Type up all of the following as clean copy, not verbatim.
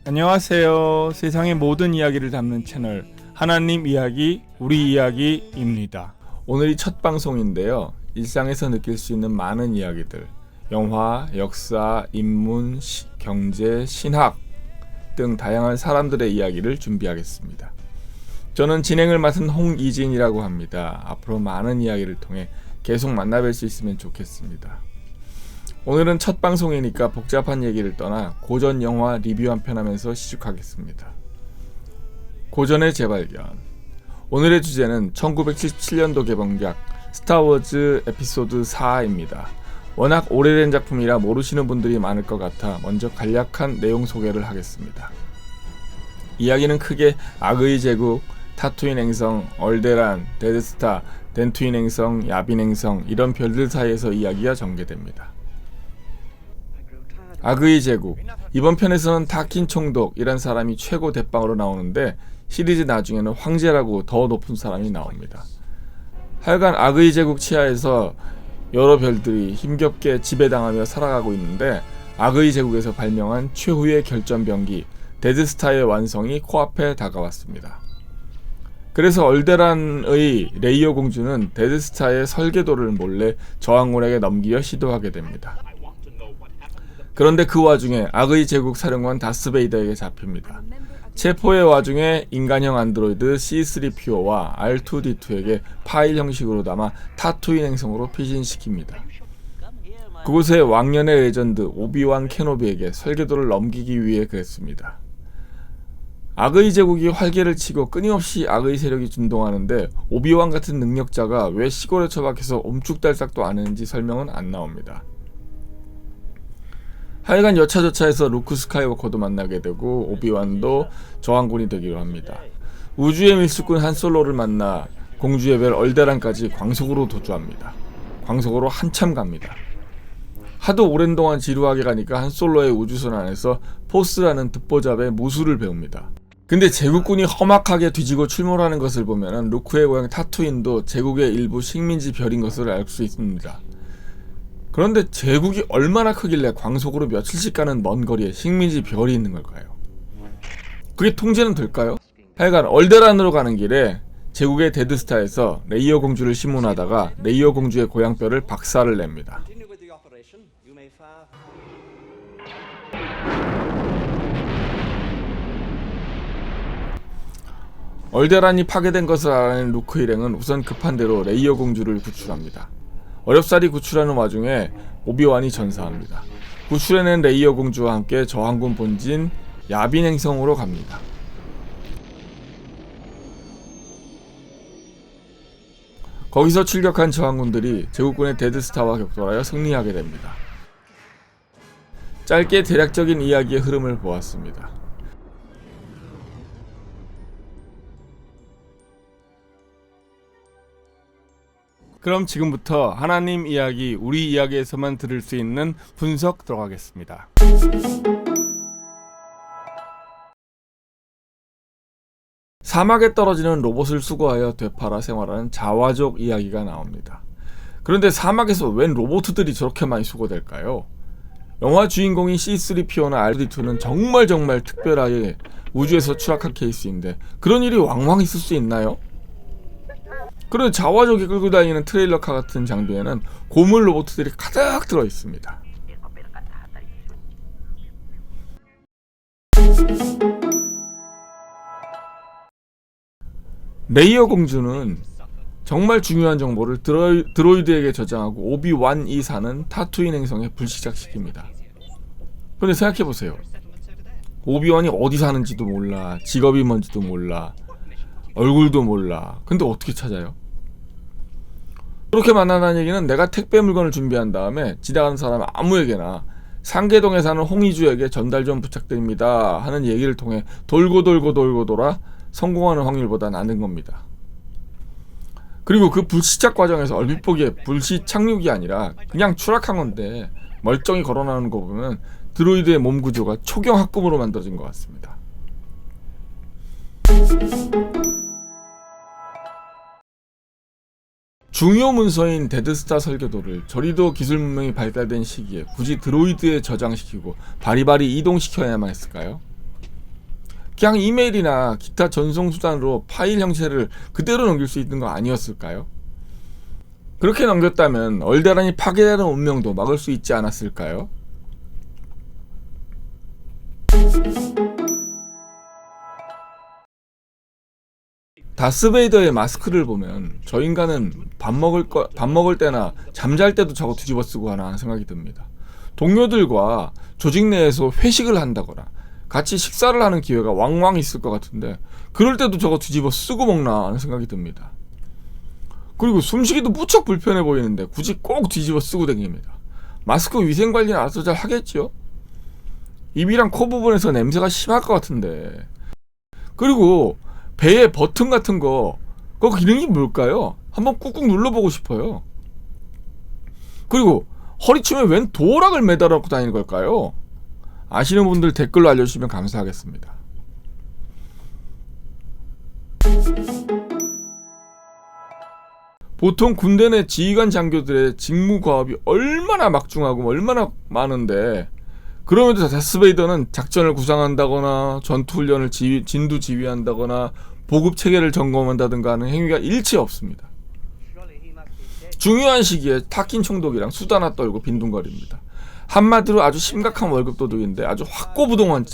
안녕하세요. 세상의 모든 이야기를 담는 채널 하나님 이야기 우리 이야기입니다. 오늘이 첫 방송인데요. 일상에서 느낄 수 있는 많은 이야기들, 영화, 역사, 인문, 경제, 신학 등 다양한 사람들의 이야기를 준비하겠습니다. 저는 진행을 맡은 홍이진이라고 합니다. 앞으로 많은 이야기를 통해 계속 만나뵐 수 있으면 좋겠습니다. 오늘은 첫 방송이니까 복잡한 얘기를 떠나 고전 영화 리뷰 한 편 하면서 시작하겠습니다. 고전의 재발견. 오늘의 주제는 1977년도 개봉작 스타워즈 에피소드 4입니다. 워낙 오래된 작품이라 모르시는 분들이 많을 것 같아 먼저 간략한 내용 소개를 하겠습니다. 이야기는 크게 악의 제국, 타투인 행성, 얼데란, 데드스타, 덴투인 행성, 야빈 행성 이런 별들 사이에서 이야기가 전개됩니다. 악의 제국. 이번 편에서는 다킨 총독이란 사람이 최고 대빵으로 나오는데 시리즈 나중에는 황제라고 더 높은 사람이 나옵니다. 하여간 악의 제국 치하에서 여러 별들이 힘겹게 지배당하며 살아가고 있는데 악의 제국에서 발명한 최후의 결전병기 데드스타의 완성이 코앞에 다가왔습니다. 그래서 얼데란의 레이어 공주는 데드스타의 설계도를 몰래 저항군에게 넘기려 시도하게 됩니다. 그런데 그 와중에 악의 제국 사령관 다스베이더에게 잡힙니다. 체포의 와중에 인간형 안드로이드 C3PO와 R2D2에게 파일 형식으로 담아 타투인 행성으로 피신시킵니다. 그곳에 왕년의 레전드 오비완 케노비에게 설계도를 넘기기 위해 그랬습니다. 악의 제국이 활개를 치고 끊임없이 악의 세력이 준동하는데 오비완 같은 능력자가 왜 시골에 처박혀서 옴쭉달싹도 안 했는지 설명은 안 나옵니다. 하여간 여차저차해서 루크 스카이워커도 만나게 되고 오비완도 저항군이 되기로 합니다. 우주의 밀수꾼 한솔로를 만나 공주의 별 얼데란까지 광속으로 도주합니다. 광속으로 한참 갑니다. 하도 오랜 동안 지루하게 가니까 한솔로의 우주선 안에서 포스라는 듣보잡의 무술을 배웁니다. 근데 제국군이 험악하게 뒤지고 출몰하는 것을 보면 루크의 고향 타투인도 제국의 일부 식민지 별인 것을 알 수 있습니다. 그런데 제국이 얼마나 크길래 광속으로 며칠씩 가는 먼 거리에 식민지 별이 있는 걸까요? 그게 통제는 될까요? 하여간 얼데란으로 가는 길에 제국의 데드스타에서 레이어 공주를 심문하다가 레이어 공주의 고향별을 박살을 냅니다. 얼데란이 파괴된 것을 알아낸 루크 일행은 우선 급한 대로 레이어 공주를 구출합니다. 어렵사리 구출하는 와중에 오비완이 전사합니다. 구출해낸 레이어 공주와 함께 저항군 본진 야빈 행성으로 갑니다. 거기서 출격한 저항군들이 제국군의 데드스타와 격돌하여 승리하게 됩니다. 짧게 대략적인 이야기의 흐름을 보았습니다. 그럼 지금부터 하나님 이야기, 우리 이야기에서만 들을 수 있는 분석 들어가겠습니다. 사막에 떨어지는 로봇을 수거하여 되팔아 생활하는 자와족 이야기가 나옵니다. 그런데 사막에서 웬 로봇들이 저렇게 많이 수거될까요? 영화 주인공인 C3PO나 R2D2는 정말 특별하게 우주에서 추락한 케이스인데 그런 일이 왕왕 있을 수 있나요? 그런데 자와족이 끌고 다니는 트레일러카 같은 장비에는 고물 로봇들이 가득 들어 있습니다. 레이어 공주는 정말 중요한 정보를 드로이드에게 저장하고 오비완이 사는 타투인 행성에 불시착시킵니다. 그런데 생각해보세요. 오비완이 어디 사는지도 몰라, 직업이 뭔지도 몰라, 얼굴도 몰라. 근데 어떻게 찾아요? 그렇게 만나는 얘기는 내가 택배 물건을 준비한 다음에 지나가는 사람 아무에게나 상계동에 사는 홍이주에게 전달 좀 부탁드립니다 하는 얘기를 통해 돌고 돌아 성공하는 확률보다 낮은 겁니다. 그리고 그 불시착 과정에서 얼핏 보기에 불시착륙이 아니라 그냥 추락한 건데 멀쩡히 걸어나오는 거 보면 드로이드의 몸 구조가 초경합금으로 만들어진 것 같습니다. 중요 문서인 데드스타 설계도를 저리도 기술 문명이 발달된 시기에 굳이 드로이드에 저장시키고 바리바리 이동시켜야만 했을까요? 그냥 이메일이나 기타 전송 수단으로 파일 형태를 그대로 넘길 수 있는 거 아니었을까요? 그렇게 넘겼다면 얼데란이 파괴되는 운명도 막을 수 있지 않았을까요? 다스베이더의 마스크를 보면 저 인간은 밥 먹을 때나 잠잘 때도 저거 뒤집어 쓰고 하나 하는 생각이 듭니다. 동료들과 조직 내에서 회식을 한다거나 같이 식사를 하는 기회가 왕왕 있을 것 같은데 그럴 때도 저거 뒤집어 쓰고 먹나 하는 생각이 듭니다. 그리고 숨쉬기도 무척 불편해 보이는데 굳이 꼭 뒤집어 쓰고 다닙니다. 마스크 위생 관리는 알아서 잘 하겠죠? 입이랑 코 부분에서 냄새가 심할 것 같은데. 그리고 배에 버튼 같은 거, 그 기능이 뭘까요? 한번 꾹꾹 눌러보고 싶어요. 그리고 허리춤에 웬 도어락을 매달아 놓고 다니는 걸까요? 아시는 분들 댓글로 알려주시면 감사하겠습니다. 보통 군대 내 지휘관 장교들의 직무 과업이 얼마나 막중하고 얼마나 많은데 그럼에도 다스베이더는 작전을 구상한다거나 전투훈련을 진두 지휘한다거나 보급 체계를 점검한다든가 하는 행위가 일체 없습니다. 중요한 시기에 타킨 총독이랑 수다 하나 떨고 빈둥거립니다. 한마디로 아주 심각한 월급 도둑인데 아주 확고부동한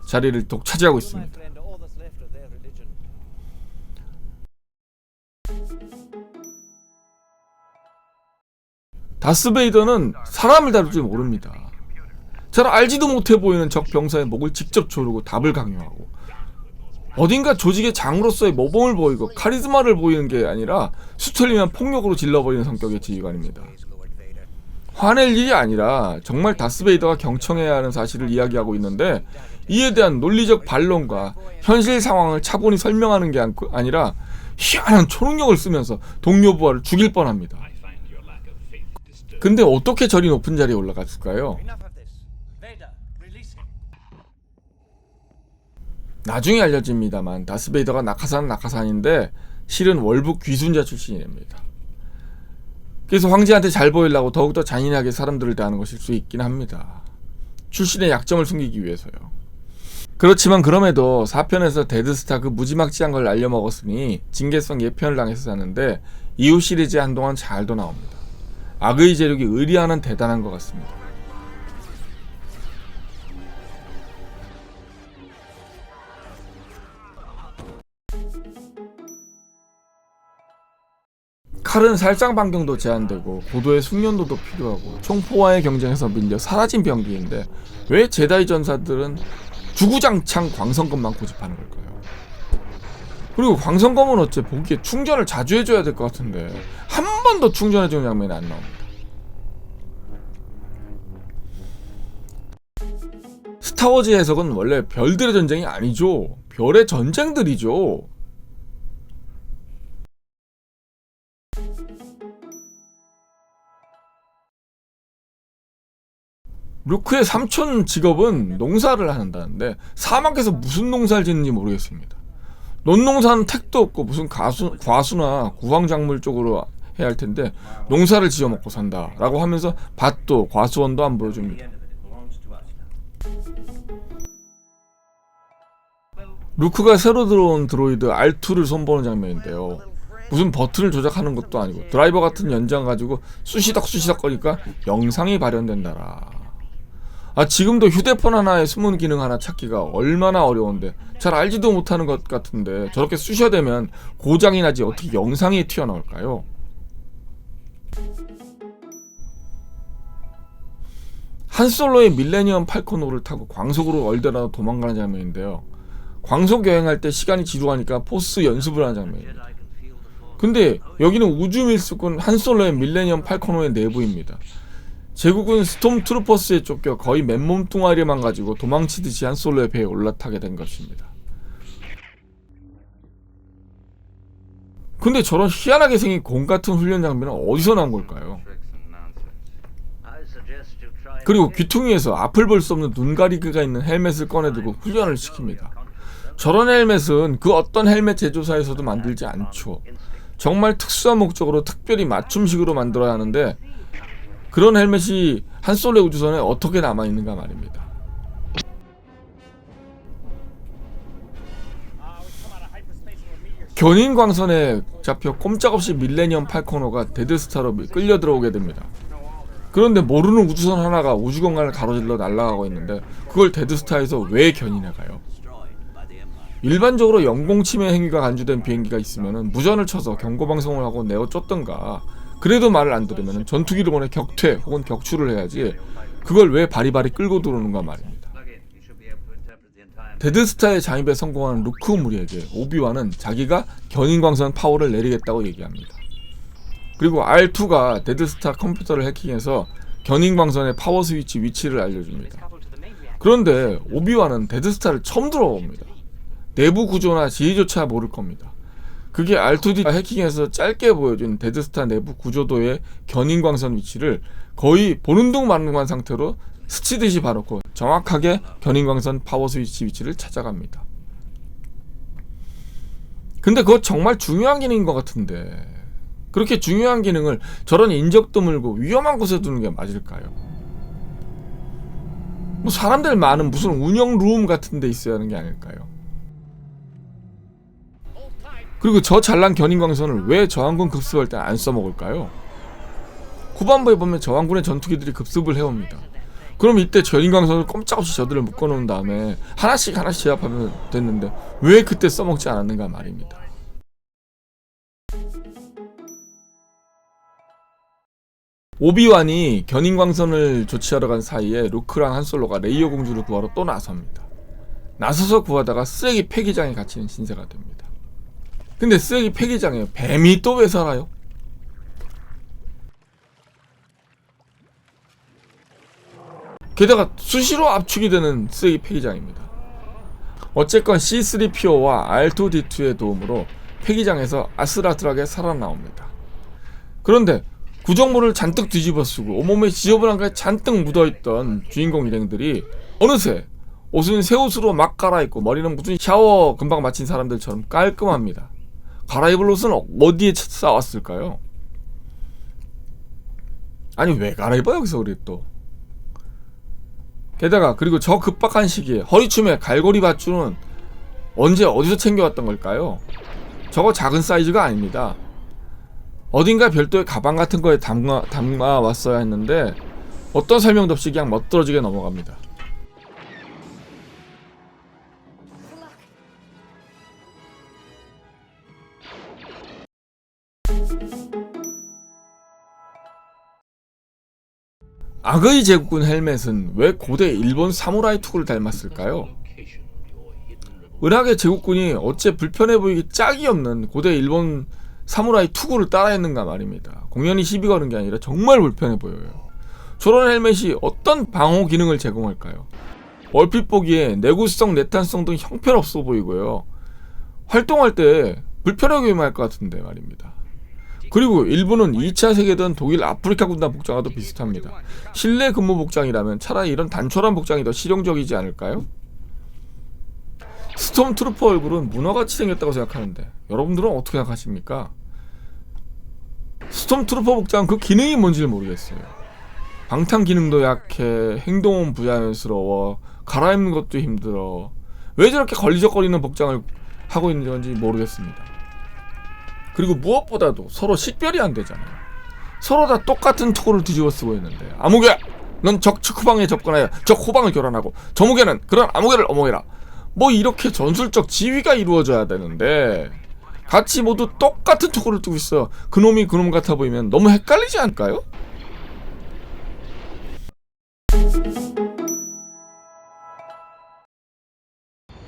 자리를 독차지하고 있습니다. 다스베이더는 사람을 다룰 줄 모릅니다. 잘 알지도 못해 보이는 적 병사의 목을 직접 조르고 답을 강요하고 어딘가 조직의 장으로서의 모범을 보이고 카리스마를 보이는 게 아니라 수틀리면 폭력으로 질러버리는 성격의 지휘관입니다. 화낼 일이 아니라 정말 다스베이더가 경청해야 하는 사실을 이야기하고 있는데 이에 대한 논리적 반론과 현실 상황을 차분히 설명하는 게 아니라 희한한 초능력을 쓰면서 동료 부하를 죽일 뻔합니다. 근데 어떻게 저리 높은 자리에 올라갔을까요? 나중에 알려집니다만 다스베이더가 낙하산은 낙하산인데 실은 월북 귀순자 출신입니다. 그래서 황제한테 잘 보이려고 더욱더 잔인하게 사람들을 대하는 것일 수 있긴 합니다. 출신의 약점을 숨기기 위해서요. 그렇지만 그럼에도 4편에서 데드스타 그 무지막지한 걸 날려먹었으니 징계성 예편을 당해서 사는데 이후 시리즈에 한동안 잘도 나옵니다. 악의 재력이 의리하는 대단한 것 같습니다. 칼은 살상 반경도 제한되고 고도의 숙련도도 필요하고 총포와의 경쟁에서 밀려 사라진 병기인데 왜 제다이 전사들은 주구장창 광선검만 고집하는 걸까요? 그리고 광선검은 어째 보기에 충전을 자주 해줘야 될 것 같은데 한 번도 충전해주는 장면이 안 나옵니다. 스타워즈 해석은 원래 별들의 전쟁이 아니죠. 별의 전쟁들이죠. 루크의 삼촌 직업은 농사를 한다는데 사막에서 무슨 농사를 짓는지 모르겠습니다. 논농사는 택도 없고 무슨 과수나 구황작물 쪽으로 해야 할 텐데 농사를 지어 먹고 산다 라고 하면서 밭도 과수원도 안 보여줍니다. 루크가 새로 들어온 드로이드 R2를 손보는 장면인데요. 무슨 버튼을 조작하는 것도 아니고 드라이버 같은 연장 가지고 쑤시덕 거리니까 영상이 발현된다라. 지금도 휴대폰 하나에 숨은 기능 하나 찾기가 얼마나 어려운데 잘 알지도 못하는 것 같은데 저렇게 쑤셔대면 고장이 나지 어떻게 영상이 튀어나올까요? 한솔로의 밀레니엄 팔코노를 타고 광속으로 얼데라로 도망가는 장면인데요. 광속 여행할 때 시간이 지루하니까 포스 연습을 하는 장면입니다. 근데 여기는 우주밀수군 한솔로의 밀레니엄 팔코노의 내부입니다. 제국은 스톰트루퍼스에 쫓겨 거의 맨몸 뚱아리만 가지고 도망치듯이 한솔로의 배에 올라타게 된 것입니다. 근데 저런 희한하게 생긴 곰 같은 훈련 장비는 어디서 나온 걸까요? 그리고 귀퉁이에서 앞을 볼 수 없는 눈가리개가 있는 헬멧을 꺼내들고 훈련을 시킵니다. 저런 헬멧은 그 어떤 헬멧 제조사에서도 만들지 않죠. 정말 특수한 목적으로 특별히 맞춤식으로 만들어야 하는데 그런 헬멧이 한솔로의 우주선에 어떻게 남아있는가 말입니다. 견인광선에 잡혀 꼼짝없이 밀레니엄 팔코너가 데드스타로 끌려 들어오게 됩니다. 그런데 모르는 우주선 하나가 우주공간을 가로질러 날아가고 있는데 그걸 데드스타에서 왜 견인해가요? 일반적으로 영공침해 행위가 간주된 비행기가 있으면 무전을 쳐서 경고방송을 하고 내어 쫓던가, 그래도 말을 안 들으면 전투기를 보내 격퇴 혹은 격추를 해야지 그걸 왜 바리바리 끌고 들어오는가 말입니다. 데드스타의 잠입에 성공한 루크 무리에게 오비완은 자기가 견인광선 파워를 내리겠다고 얘기합니다. 그리고 R2가 데드스타 컴퓨터를 해킹해서 견인광선의 파워 스위치 위치를 알려줍니다. 그런데 오비완은 데드스타를 처음 들어봅니다. 내부 구조나 지휘조차 모를 겁니다. 그게 R2D가 해킹해서 짧게 보여준 데드스타 내부 구조도의 견인광선 위치를 거의 보는 둥 마는 둥한 상태로 스치듯이 봐놓고 정확하게 견인광선 파워 스위치 위치를 찾아갑니다. 근데 그거 정말 중요한 기능인 것 같은데, 그렇게 중요한 기능을 저런 인적 드물고 위험한 곳에 두는 게 맞을까요? 뭐 사람들 많은 무슨 운영 룸 같은 데 있어야 하는 게 아닐까요? 그리고 저 잘난 견인광선을 왜 저항군 급습할 때 안 써먹을까요? 후반부에 보면 저항군의 전투기들이 급습을 해옵니다. 그럼 이때 견인광선을 꼼짝없이 저들을 묶어놓은 다음에 하나씩 제압하면 됐는데 왜 그때 써먹지 않았는가 말입니다. 오비완이 견인광선을 조치하러 간 사이에 루크랑 한솔로가 레이어 공주를 구하러 또 나섭니다. 나서서 구하다가 쓰레기 폐기장에 갇히는 신세가 됩니다. 근데 쓰레기 폐기장에 뱀이 또 왜 살아요? 게다가 수시로 압축이 되는 쓰레기 폐기장입니다. 어쨌건 C3PO와 R2D2의 도움으로 폐기장에서 아슬아슬하게 살아나옵니다. 그런데 구정물을 잔뜩 뒤집어 쓰고 온몸에 지저분한 게 잔뜩 묻어있던 주인공 일행들이 어느새 옷은 새 옷으로 막 갈아입고 머리는 무슨 샤워 금방 마친 사람들처럼 깔끔합니다. 갈아입을 옷은 어디에 싸왔을까요? 아니 왜 갈아입어 여기서 우리 또. 게다가 그리고 저 급박한 시기에 허리춤에 갈고리 밧줄은 언제 어디서 챙겨왔던 걸까요? 저거 작은 사이즈가 아닙니다. 어딘가 별도의 가방 같은 거에 담아 왔어야 했는데 어떤 설명도 없이 그냥 멋들어지게 넘어갑니다. 악의 제국군 헬멧은 왜 고대 일본 사무라이 투구를 닮았을까요? 은하계 제국군이 어째 불편해 보이기 짝이 없는 고대 일본 사무라이 투구를 따라했는가 말입니다. 공연히 시비 거는 게 아니라 정말 불편해 보여요. 저런 헬멧이 어떤 방호 기능을 제공할까요? 얼핏 보기에 내구성, 내탄성 등 형편없어 보이고요. 활동할 때 불편하게 임할 것 같은데 말입니다. 그리고 일본은 2차 세계대전 독일 아프리카 군단 복장과도 비슷합니다. 실내 근무 복장이라면 차라리 이런 단촐한 복장이 더 실용적이지 않을까요? 스톰트루퍼 얼굴은 문어같이 생겼다고 생각하는데 여러분들은 어떻게 생각하십니까? 스톰트루퍼 복장은 그 기능이 뭔지를 모르겠어요. 방탄 기능도 약해, 행동은 부자연스러워, 갈아입는 것도 힘들어. 왜 저렇게 걸리적거리는 복장을 하고 있는 건지 모르겠습니다. 그리고 무엇보다도 서로 식별이 안 되잖아요. 서로 다 똑같은 투구를 뒤집어 쓰고 있는데, 아무개! 넌 적측 후방에 접근하여 적 후방을 교란하고, 저무개는 그런 아무개를 어머해라. 뭐 이렇게 전술적 지휘가 이루어져야 되는데 같이 모두 똑같은 투구를 뜨고 있어. 그놈이 그놈 같아 보이면 너무 헷갈리지 않을까요?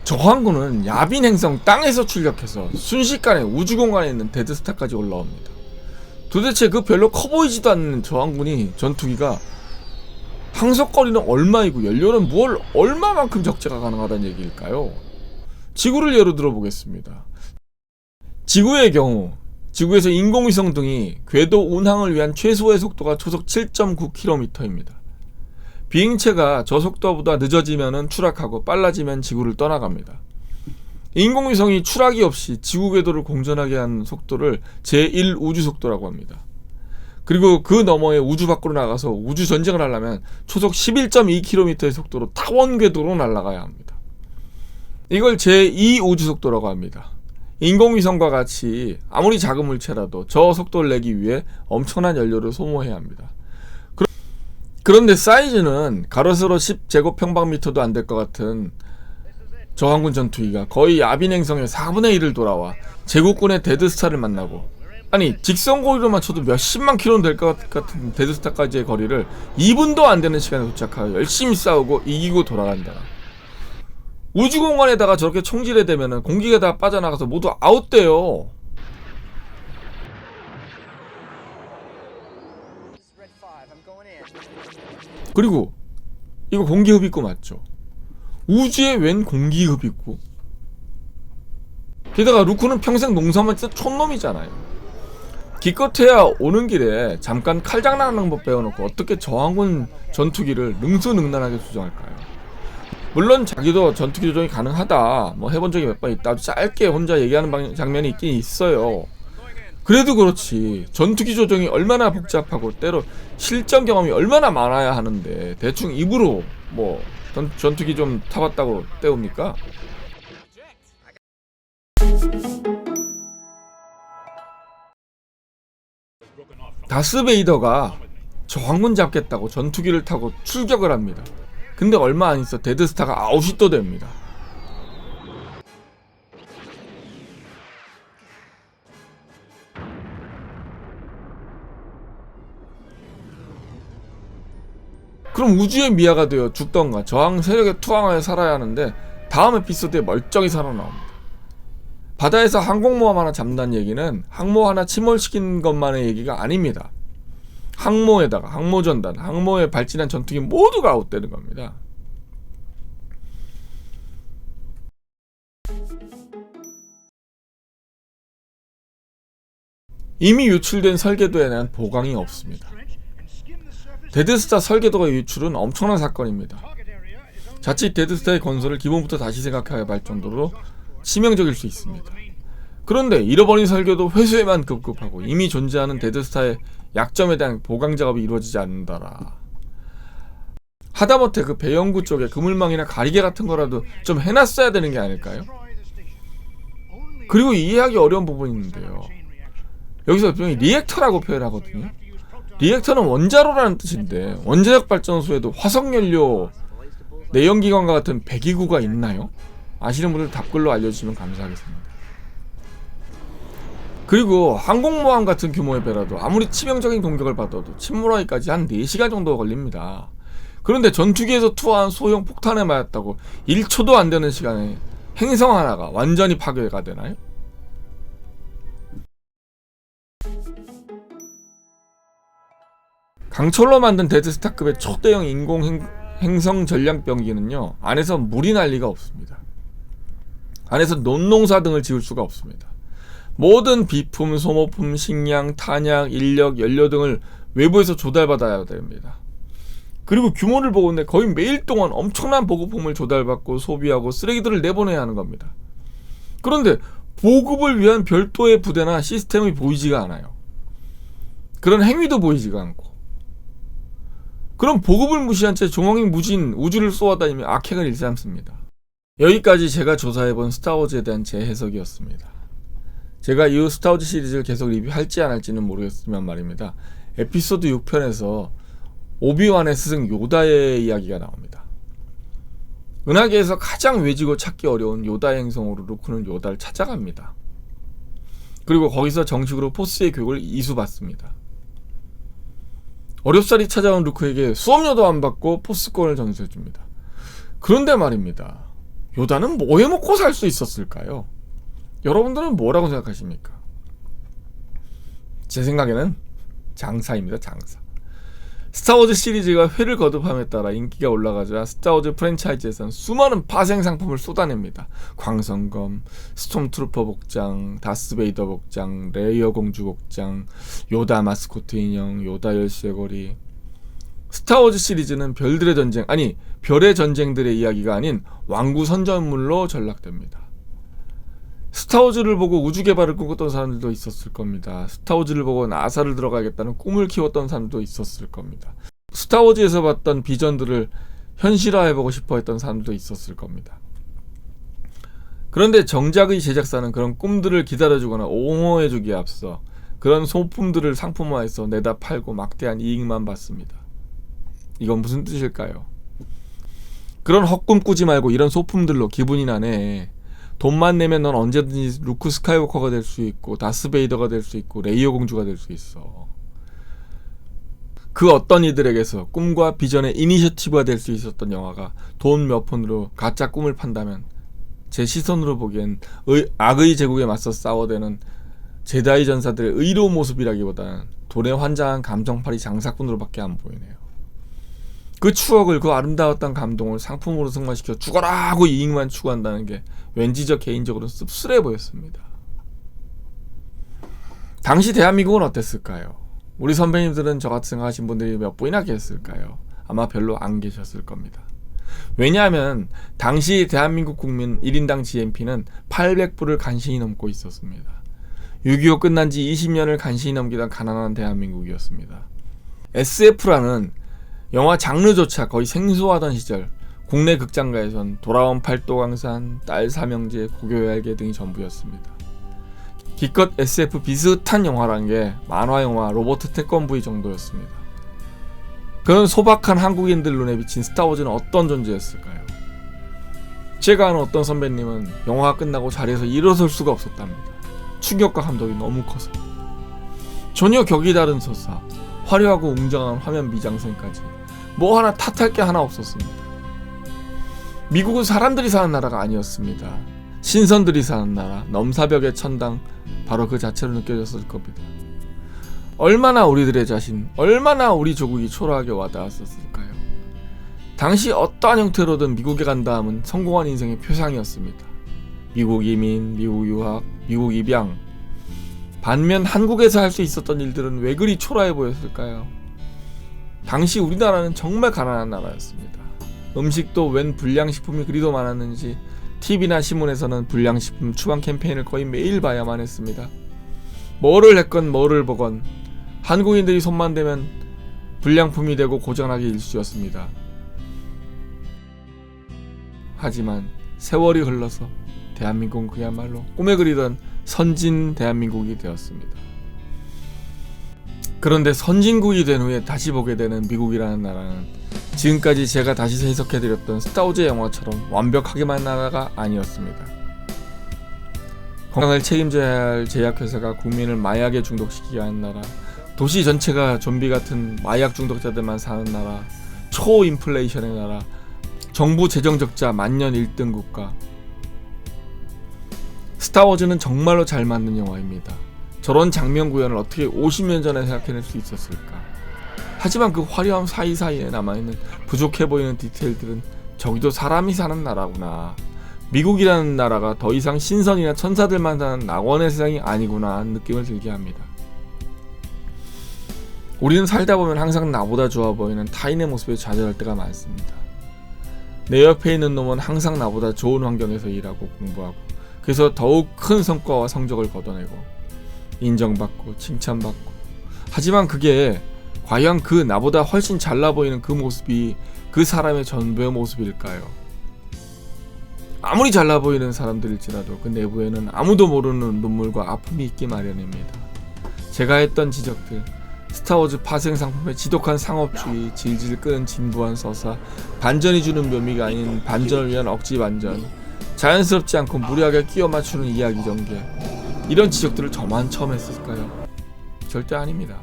저항군은 야빈 행성 땅에서 출격해서 순식간에 우주공간에 있는 데드스타까지 올라옵니다. 도대체 그 별로 커 보이지도 않는 저항군이 전투기가 항속거리는 얼마이고 연료는 뭘 얼마만큼 적재가 가능하다는 얘기일까요? 지구를 예로 들어보겠습니다. 지구의 경우 지구에서 인공위성 등이 궤도 운항을 위한 최소의 속도가 초속 7.9km입니다. 비행체가 저 속도보다 늦어지면 추락하고 빨라지면 지구를 떠나갑니다. 인공위성이 추락이 없이 지구 궤도를 공전하게 한 속도를 제1우주속도라고 합니다. 그리고 그 너머에 우주 밖으로 나가서 우주 전쟁을 하려면 초속 11.2km의 속도로 타원 궤도로 날아가야 합니다. 이걸 제2우주속도라고 합니다. 인공위성과 같이 아무리 작은 물체라도 저 속도를 내기 위해 엄청난 연료를 소모해야 합니다. 그런데 사이즈는 가로세로 10제곱평방미터도 안 될 것 같은 저항군 전투기가 거의 야빈 행성의 4분의 1을 돌아와 제국군의 데드스타를 만나고, 아니 직선 거리로만 쳐도 몇십만 킬로는 될 것 같은 데드스타까지의 거리를 2분도 안 되는 시간에 도착하여 열심히 싸우고 이기고 돌아간다. 우주공간에다가 저렇게 총질해 대면은 공기가 다 빠져나가서 모두 아웃돼요. 그리고 이거 공기흡입구 맞죠? 우주에 웬 공기흡입구? 게다가 루크는 평생 농사만 진짜 촌놈이잖아요. 기껏해야 오는 길에 잠깐 칼장난하는 법 배워놓고 어떻게 저항군 전투기를 능수능란하게 조정할까요? 물론 자기도 전투기 조정이 가능하다, 뭐 해본 적이 몇 번 있다, 짧게 혼자 얘기하는 장면이 있긴 있어요. 그래도 그렇지 전투기 조정이 얼마나 복잡하고 때로 실전 경험이 얼마나 많아야 하는데 대충 입으로 뭐 전투기 좀 타봤다고 때웁니까? 다스베이더가 저항군 잡겠다고 전투기를 타고 출격을 합니다. 근데 얼마 안 있어 데드스타가 아웃이 또 됩니다. 그럼 우주의 미아가 되어 죽던가 저항 세력에 투항하여 살아야 하는데 다음 에피소드에 멀쩡히 살아나옵니다. 바다에서 항공모함 하나 잡는다는 얘기는 항모 하나 침몰시킨 것만의 얘기가 아닙니다. 항모에다가 항모전단, 항모에 발진한 전투기 모두가 아웃되는 겁니다. 이미 유출된 설계도에는 보강이 없습니다. 데드스타 설계도가 유출은 엄청난 사건입니다. 자칫 데드스타의 건설을 기본부터 다시 생각해야 할 정도로 치명적일 수 있습니다. 그런데 잃어버린 설계도 회수에만 급급하고 이미 존재하는 데드스타의 약점에 대한 보강 작업이 이루어지지 않는다라. 하다못해 그 배영구 쪽에 그물망이나 가리개 같은 거라도 좀 해놨어야 되는 게 아닐까요? 그리고 이해하기 어려운 부분이 있는데요. 여기서 분명히 리액터라고 표현하거든요. 리액터는 원자로라는 뜻인데 원자력 발전소에도 화석연료, 내연기관과 같은 배기구가 있나요? 아시는 분들 답글로 알려주시면 감사하겠습니다. 그리고 항공모함 같은 규모의 배라도 아무리 치명적인 공격을 받아도 침몰하기까지 한 4시간 정도 걸립니다. 그런데 전투기에서 투하한 소형 폭탄에 맞았다고 1초도 안 되는 시간에 행성 하나가 완전히 파괴가 되나요? 강철로 만든 데드스타급의 초대형 인공 행성 전략병기는요, 안에서 물이 날 리가 없습니다. 안에서 논농사 등을 지을 수가 없습니다. 모든 비품, 소모품, 식량, 탄약, 인력, 연료 등을 외부에서 조달받아야 됩니다. 그리고 규모를 보건대 거의 매일 동안 엄청난 보급품을 조달받고 소비하고 쓰레기들을 내보내야 하는 겁니다. 그런데 보급을 위한 별도의 부대나 시스템이 보이지가 않아요. 그런 행위도 보이지가 않고, 그럼 보급을 무시한 채 종횡 무진 우주를 쏘아다니며 악행을 일삼습니다. 여기까지 제가 조사해본 스타워즈에 대한 제 해석이었습니다. 제가 이후 스타워즈 시리즈를 계속 리뷰할지 안 할지는 모르겠지만 말입니다. 에피소드 6편에서 오비완의 스승 요다의 이야기가 나옵니다. 은하계에서 가장 외지고 찾기 어려운 요다의 행성으로 루크는 요다를 찾아갑니다. 그리고 거기서 정식으로 포스의 교육을 이수받습니다. 어렵사리 찾아온 루크에게 수업료도 안 받고 포스권을 전수해줍니다. 그런데 말입니다. 요다는 뭐 해먹고 살 수 있었을까요? 여러분들은 뭐라고 생각하십니까? 제 생각에는 장사입니다. 장사. 스타워즈 시리즈가 회를 거듭함에 따라 인기가 올라가자 스타워즈 프랜차이즈에서는 수많은 파생 상품을 쏟아냅니다. 광선검, 스톰트루퍼 복장, 다스베이더 복장, 레이어 공주 복장, 요다 마스코트 인형, 요다 열쇠고리. 스타워즈 시리즈는 별들의 전쟁, 아니 별의 전쟁들의 이야기가 아닌 왕구 선전물로 전락됩니다. 스타워즈를 보고 우주 개발을 꿈꿨던 사람들도 있었을 겁니다. 스타워즈를 보고 나사를 들어가겠다는 꿈을 키웠던 사람도 있었을 겁니다. 스타워즈에서 봤던 비전들을 현실화해보고 싶어 했던 사람도 있었을 겁니다. 그런데 정작의 제작사는 그런 꿈들을 기다려주거나 옹호해주기에 앞서 그런 소품들을 상품화해서 내다 팔고 막대한 이익만 받습니다. 이건 무슨 뜻일까요? 그런 헛꿈 꾸지 말고 이런 소품들로 기분이 나네. 돈만 내면 넌 언제든지 루크 스카이워커가 될 수 있고 다스베이더가 될 수 있고 레이어 공주가 될 수 있어. 그 어떤 이들에게서 꿈과 비전의 이니셔티브가 될 수 있었던 영화가 돈 몇 푼으로 가짜 꿈을 판다면 제 시선으로 보기엔 악의 제국에 맞서 싸워대는 제다이 전사들의 의로운 모습이라기보다는 돈에 환장한 감정팔이 장사꾼으로밖에 안 보이네요. 그 추억을, 그 아름다웠던 감동을 상품으로 승화시켜 죽어라 하고 이익만 추구한다는 게 왠지 저 개인적으로 씁쓸해 보였습니다. 당시 대한민국은 어땠을까요? 우리 선배님들은 저같이 생각하신 분들이 몇 분이나 계셨을까요? 아마 별로 안 계셨을 겁니다. 왜냐하면 당시 대한민국 국민 1인당 GNP는 800불을 간신히 넘고 있었습니다. 6.25 끝난 지 20년을 간신히 넘기던 가난한 대한민국이었습니다. SF라는 영화 장르조차 거의 생소하던 시절 국내 극장가에선 돌아온 팔도강산, 딸 삼형제, 고교열개 등이 전부였습니다. 기껏 SF 비슷한 영화란 게 만화 영화 로버트 태권브이 정도였습니다. 그런 소박한 한국인들 눈에 비친 스타워즈는 어떤 존재였을까요? 제가 아는 어떤 선배님은 영화가 끝나고 자리에서 일어설 수가 없었답니다. 충격과 감동이 너무 커서. 전혀 격이 다른 서사, 화려하고 웅장한 화면 미장센까지 뭐 하나 탓할 게 하나 없었습니다. 미국은 사람들이 사는 나라가 아니었습니다. 신선들이 사는 나라, 넘사벽의 천당, 바로 그 자체로 느껴졌을 겁니다. 얼마나 우리들의 자신, 얼마나 우리 조국이 초라하게 와닿았었을까요? 당시 어떠한 형태로든 미국에 간다 함은 성공한 인생의 표상이었습니다. 미국 이민, 미국 유학, 미국 입양. 반면 한국에서 할 수 있었던 일들은 왜 그리 초라해 보였을까요? 당시 우리나라는 정말 가난한 나라였습니다. 음식도 웬 불량식품이 그리도 많았는지 TV나 신문에서는 불량식품 추방 캠페인을 거의 매일 봐야만 했습니다. 뭐를 했건 뭐를 보건 한국인들이 손만 대면 불량품이 되고 고장나기 일쑤였습니다. 하지만 세월이 흘러서 대한민국은 그야말로 꿈에 그리던 선진 대한민국이 되었습니다. 그런데 선진국이 된 후에 다시 보게 되는 미국이라는 나라는 지금까지 제가 다시 해석해드렸던 스타워즈 영화처럼 완벽하게만 나라가 아니었습니다. 건강을 책임져야 할 제약회사가 국민을 마약에 중독시키게 하는 나라, 도시 전체가 좀비 같은 마약 중독자들만 사는 나라, 초인플레이션의 나라, 정부 재정적자 만년 1등 국가. 스타워즈는 정말로 잘 만든 영화입니다. 저런 장면 구현을 어떻게 50년 전에 생각해낼 수 있었을까? 하지만 그 화려함 사이사이에 남아있는 부족해 보이는 디테일들은 저기도 사람이 사는 나라구나. 미국이라는 나라가 더 이상 신선이나 천사들만 사는 낙원의 세상이 아니구나 하는 느낌을 들게 합니다. 우리는 살다 보면 항상 나보다 좋아 보이는 타인의 모습에 좌절할 때가 많습니다. 내 옆에 있는 놈은 항상 나보다 좋은 환경에서 일하고 공부하고 그래서 더욱 큰 성과와 성적을 거둬내고 인정받고 칭찬받고, 하지만 그게 과연 그 나보다 훨씬 잘나 보이는 그 모습이 그 사람의 전부의 모습일까요? 아무리 잘나 보이는 사람들일지라도 그 내부에는 아무도 모르는 눈물과 아픔이 있기 마련입니다. 제가 했던 지적들, 스타워즈 파생 상품의 지독한 상업주의, 질질 끄는 진부한 서사, 반전이 주는 묘미가 아닌 반전을 위한 억지 반전, 자연스럽지 않고 무리하게 끼워 맞추는 이야기 전개, 이런 지적들을 저만 처음 했을까요? 절대 아닙니다.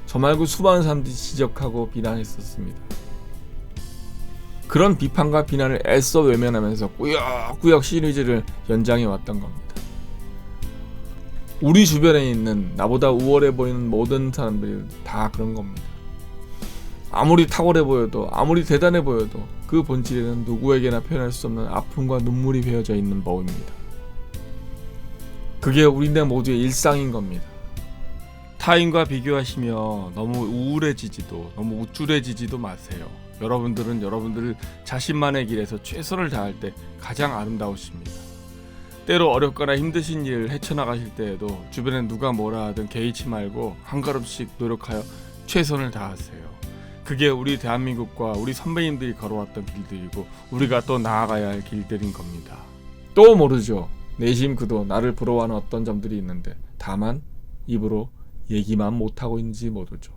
저 말고 수많은 사람들이 지적하고 비난했었습니다. 그런 비판과 비난을 애써 외면하면서 꾸역꾸역 시리즈를 연장해 왔던 겁니다. 우리 주변에 있는 나보다 우월해 보이는 모든 사람들이 다 그런 겁니다. 아무리 탁월해 보여도, 아무리 대단해 보여도 그 본질에는 누구에게나 표현할 수 없는 아픔과 눈물이 배어져 있는 법입니다. 그게 우리네 모두의 일상인 겁니다. 타인과 비교하시며 너무 우울해지지도, 너무 우쭐해지지도 마세요. 여러분들은 여러분들 자신만의 길에서 최선을 다할 때 가장 아름다우십니다. 때로 어렵거나 힘드신 일을 헤쳐나가실 때에도 주변에 누가 뭐라 하든 개의치 말고 한 걸음씩 노력하여 최선을 다하세요. 그게 우리 대한민국과 우리 선배님들이 걸어왔던 길들이고 우리가 또 나아가야 할 길들인 겁니다. 또 모르죠. 내심 그도 나를 부러워하는 어떤 점들이 있는데 다만 입으로 얘기만 못하고 있는지 모르죠.